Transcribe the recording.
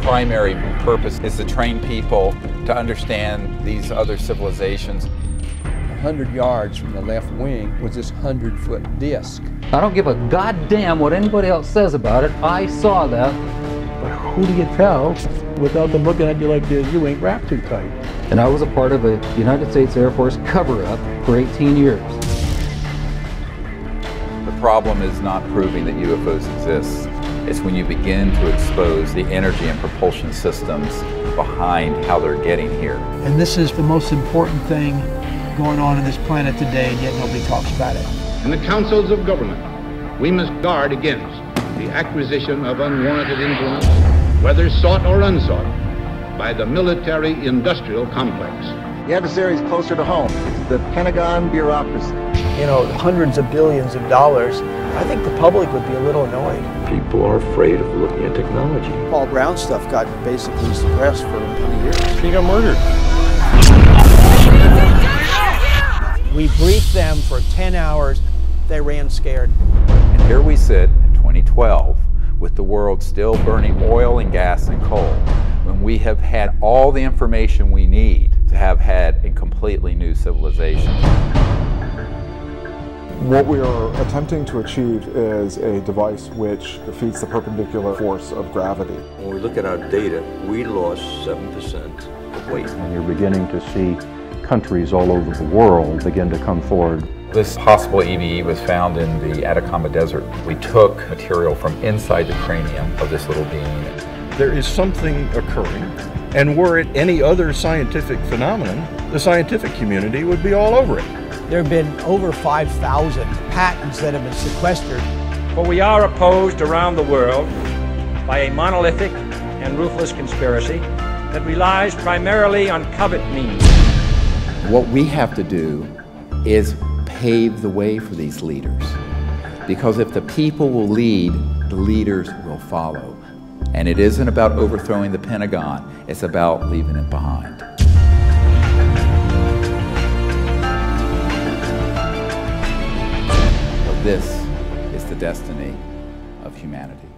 primary purpose is to train people to understand these other civilizations. 100 yards from the left wing was this 100-foot disc. I don't give a goddamn what anybody else says about it. I saw that. But who do you tell without them looking at you like this? You ain't wrapped too tight. And I was a part of a United States Air Force cover-up for 18 years. The problem is not proving that UFOs exist. It's when you begin to expose the energy and propulsion systems behind how they're getting here. And this is the most important thing going on this planet today, and yet nobody talks about it. In the councils of government, we must guard against the acquisition of unwarranted influence, whether sought or unsought, by the military-industrial complex. The adversary is closer to home. It's the Pentagon bureaucracy. You know, hundreds of billions of dollars. I think the public would be a little annoyed. People are afraid of looking at technology. Paul Brown stuff got basically suppressed for 20 years. He got murdered. We briefed them for 10 hours. They ran scared. And here we sit in 2012 with the world still burning oil and gas and coal, when we have had all the information we need to have had a completely new civilization. What we are attempting to achieve is a device which defeats the perpendicular force of gravity. When we look at our data, we lost 7% of weight. And you're beginning to see countries all over the world begin to come forward. This possible EVE was found in the Atacama Desert. We took material from inside the cranium of this little being. There is something occurring, and were it any other scientific phenomenon, the scientific community would be all over it. There have been over 5,000 patents that have been sequestered. But we are opposed around the world by a monolithic and ruthless conspiracy that relies primarily on covert means. What we have to do is pave the way for these leaders. Because if the people will lead, the leaders will follow. And it isn't about overthrowing the Pentagon, it's about leaving it behind. So this is the destiny of humanity.